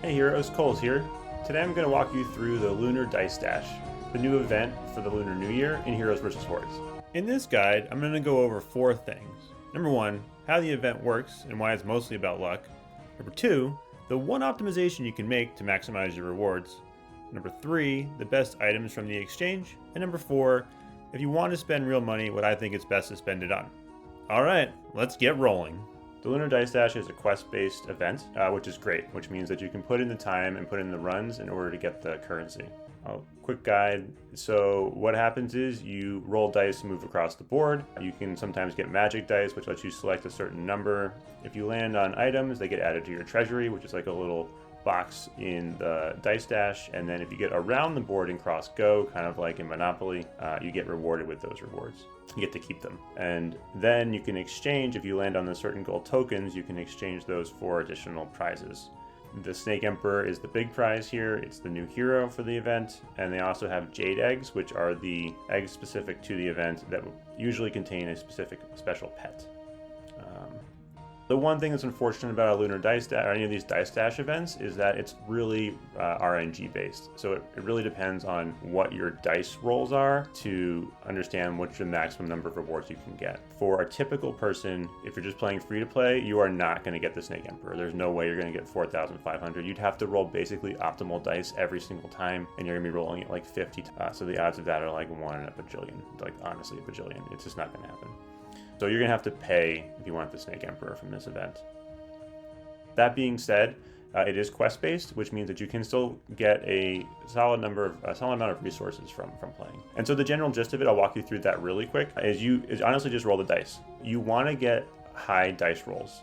Hey heroes, Cole's here. Today I'm going to walk you through the Lunar Dice Dash, the new event for the Lunar New Year in Heroes vs. Hordes. In this guide, I'm going to go over 4 things. Number 1, how the event works and why it's mostly about luck. Number 2, the one optimization you can make to maximize your rewards. Number 3, the best items from the exchange. And number 4, if you want to spend real money, what I think it's best to spend it on. Alright, let's get rolling. The Lunar Dice Dash is a quest-based event, which is great, which means that you can put in the time and put in the runs in order to get the currency. Quick guide. So what happens is you roll dice and move across the board. You can sometimes get magic dice, which lets you select a certain number. If you land on items, they get added to your treasury, which is like a little box in the dice dash. And then if you get around the board and cross go, kind of like in Monopoly, you get rewarded with those rewards. You get to keep them. And then you can exchange, if you land on the certain gold tokens, you can exchange those for additional prizes. The Snake Emperor is the big prize here. It's the new hero for the event. And they also have Jade eggs, which are the eggs specific to the event that usually contain a specific special pet. The one thing that's unfortunate about a Lunar Dice Dash or any of these Dice Dash events is that it's really RNG based. So it really depends on what your dice rolls are to understand what's the maximum number of rewards you can get. For a typical person, if you're just playing free to play, you are not going to get the Snake Emperor. There's no way you're going to get 4,500. You'd have to roll basically optimal dice every single time, and you're going to be rolling it like 50. So the odds of that are like 1 in a bajillion. Like honestly, a bajillion. It's just not going to happen. So you're going to have to pay if you want the Snake Emperor from this event. That being said, it is quest-based, which means that you can still get a solid amount of resources from playing. And so the general gist of it, I'll walk you through that really quick, is honestly just roll the dice. You want to get high dice rolls.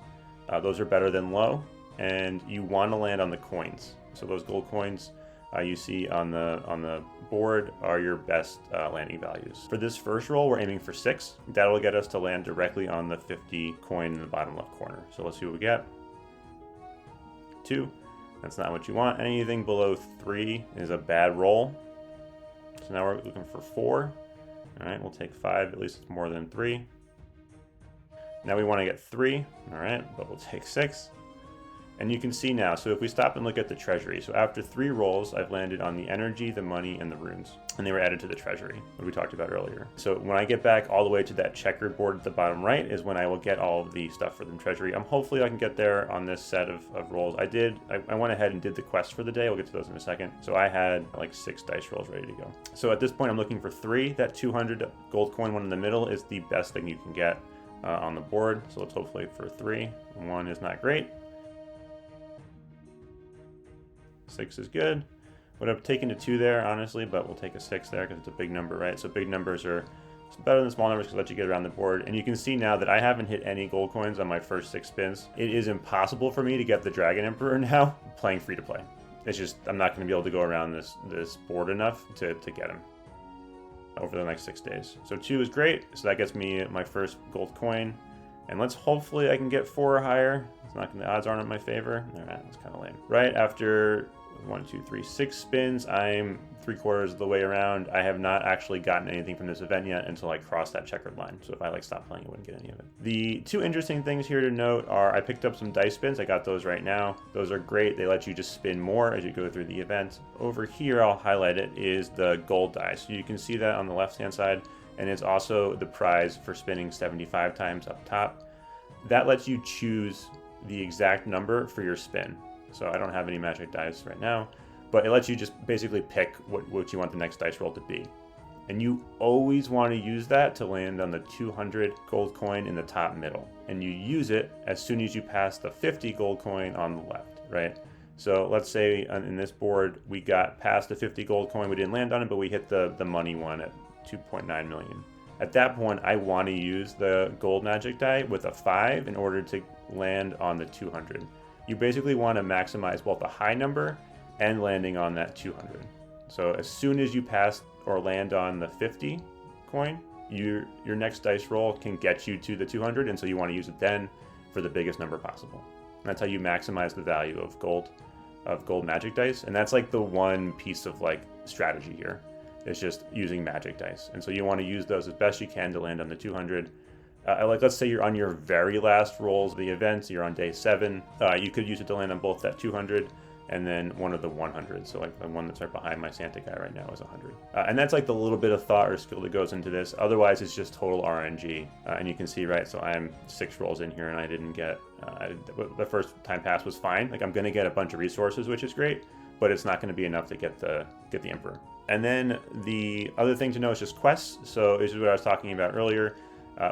Those are better than low, and you want to land on the coins. So those gold coins you see on the board are your best landing values. For this first roll, we're aiming for 6. That'll get us to land directly on the 50 coin in the bottom left corner. So let's see what we get. 2. That's not what you want. Anything below 3 is a bad roll. So now we're looking for 4. All right, we'll take 5. At least it's more than 3. Now we want to get 3. All right, but we'll take 6. And you can see now, so if we stop and look at the treasury, so after 3 rolls, I've landed on the energy, the money, and the runes. And they were added to the treasury, what we talked about earlier. So when I get back all the way to that checkered board at the bottom right is when I will get all of the stuff for the treasury. Hopefully I can get there on this set of rolls. I went ahead and did the quest for the day. We'll get to those in a second. So I had like 6 dice rolls ready to go. So at this point, I'm looking for 3. That 200 gold coin one in the middle is the best thing you can get on the board. So let's hopefully for 3. 1 is not great. 6 is good. Would have taken a 2 there, honestly, but we'll take a 6 there because it's a big number, right? So big numbers are better than small numbers because let you get around the board. And you can see now that I haven't hit any gold coins on my first 6 spins. It is impossible for me to get the Dragon Emperor now playing free to play. It's just, I'm not going to be able to go around this board enough to get him over the next 6 days. So 2 is great. So that gets me my first gold coin. And hopefully I can get 4 or higher. It's not gonna, the odds aren't in my favor. All right, that's kind of lame. Right after 1, 2, 3, 6 spins, I'm 3/4 of the way around. I have not actually gotten anything from this event yet until I cross that checkered line. So if I stop playing, I wouldn't get any of it. The 2 interesting things here to note are I picked up some dice spins. I got those right now. Those are great. They let you just spin more as you go through the event. Over here, I'll highlight it, is the gold dice. So you can see that on the left-hand side, and it's also the prize for spinning 75 times up top. That lets you choose the exact number for your spin. So I don't have any magic dice right now, but it lets you just basically pick what you want the next dice roll to be. And you always want to use that to land on the 200 gold coin in the top middle. And you use it as soon as you pass the 50 gold coin on the left, right? So let's say in this board, we got past the 50 gold coin. We didn't land on it, but we hit the money one at 2.9 million. At that point, I want to use the gold magic die with a 5 in order to land on the 200. You basically want to maximize both the high number and landing on that 200. So as soon as you pass or land on the 50 coin, your next dice roll can get you to the 200, and so you want to use it then for the biggest number possible. And that's how you maximize the value of gold magic dice, and that's like the one piece of like strategy here. It's just using magic dice. And so you want to use those as best you can to land on the 200. Let's say you're on your very last rolls of the event, so you're on day 7. You could use it to land on both that 200 and then one of the 100. So like the one that's right behind my Santa guy right now is 100. And that's like the little bit of thought or skill that goes into this. Otherwise, it's just total RNG. And you can see, right, so I'm 6 rolls in here and I didn't get, the first time pass was fine. Like I'm gonna get a bunch of resources, which is great, but it's not gonna be enough to get the Emperor. And then the other thing to know is just quests. So this is what I was talking about earlier.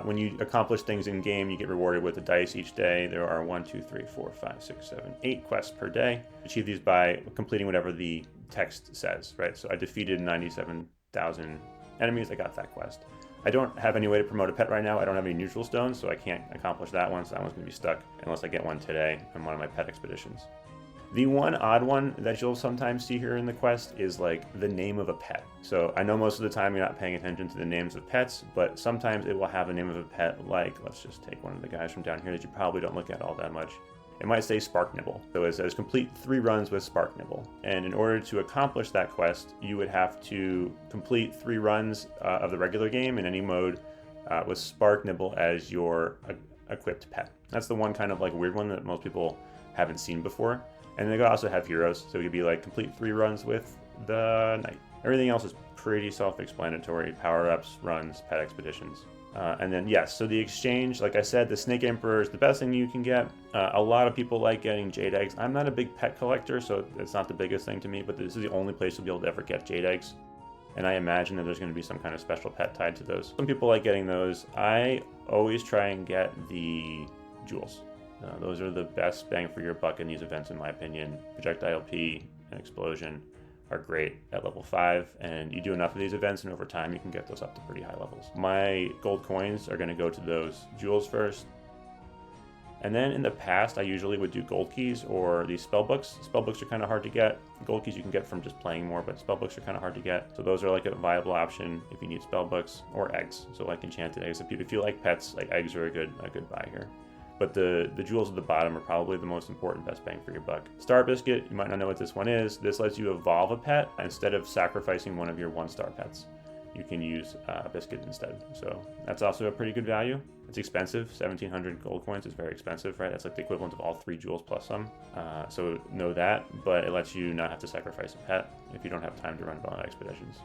When you accomplish things in game, you get rewarded with the dice each day. There are 1, 2, 3, 4, 5, 6, 7, 8 quests per day. Achieve these by completing whatever the text says, right? So I defeated 97,000 enemies. I got that quest. I don't have any way to promote a pet right now. I don't have any neutral stones, so I can't accomplish that one. So that one's gonna be stuck unless I get one today on one of my pet expeditions. The one odd one that you'll sometimes see here in the quest is like the name of a pet. So I know most of the time you're not paying attention to the names of pets, but sometimes it will have a name of a pet like, let's just take one of the guys from down here that you probably don't look at all that much. It might say Spark Nibble. So it says complete 3 runs with Spark Nibble. And in order to accomplish that quest, you would have to complete 3 runs of the regular game in any mode with Spark Nibble as your equipped pet. That's the one kind of like weird one that most people haven't seen before. And they also have heroes, so it could be like complete 3 runs with the knight. Everything else is pretty self-explanatory: power-ups, runs, pet expeditions. And then yes, so the exchange, like I said, the Snake Emperor is the best thing you can get. A lot of people like getting jade eggs. I'm not a big pet collector, so it's not the biggest thing to me, but this is the only place you'll be able to ever get jade eggs. And I imagine that there's going to be some kind of special pet tied to those. Some people like getting those. I always try and get the jewels. Those are the best bang for your buck in these events, in my opinion. Projectile P and Explosion are great at level 5, and you do enough of these events and over time you can get those up to pretty high levels. My gold coins are going to go to those jewels first. And then in the past, I usually would do gold keys or these spell books. Spell books are kind of hard to get. Gold keys you can get from just playing more, but spell books are kind of hard to get. So those are like a viable option if you need spell books, or eggs. So like enchanted eggs. If you like pets, like eggs are a good buy here. But the jewels at the bottom are probably the most important, best bang for your buck. Star Biscuit, you might not know what this one is. This lets you evolve a pet instead of sacrificing one of your 1-star pets. You can use a biscuit instead. So that's also a pretty good value. It's expensive. 1,700 gold coins is very expensive, right? That's like the equivalent of all 3 jewels plus some. So know that, but it lets you not have to sacrifice a pet if you don't have time to run bonus expeditions.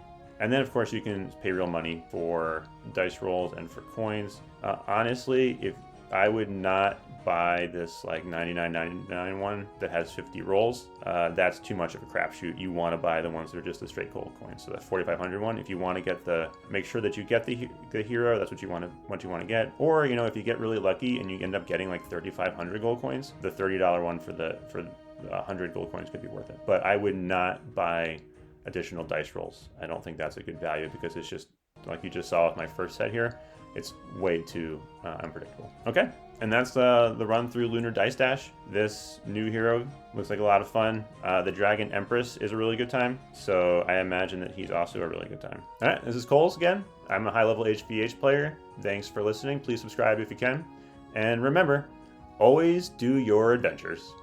And then, of course, you can pay real money for dice rolls and for coins. Honestly, if I would not buy this like $99.99 one that has 50 rolls. That's too much of a crapshoot. You want to buy the ones that are just the straight gold coins. So that 4,500 one, if you want to get make sure that you get the hero, that's what you want to get. Or if you get really lucky and you end up getting like 3,500 gold coins, the $30 one for the 100 gold coins could be worth it. But I would not buy additional dice rolls. I don't think that's a good value because it's just like you just saw with my first set here. It's way too unpredictable. Okay, and that's the run through Lunar Dice Dash. This new hero looks like a lot of fun. The Dragon Empress is a really good time, so I imagine that he's also a really good time. All right, this is Coles again. I'm a high-level HVH player. Thanks for listening. Please subscribe if you can. And remember, always do your adventures.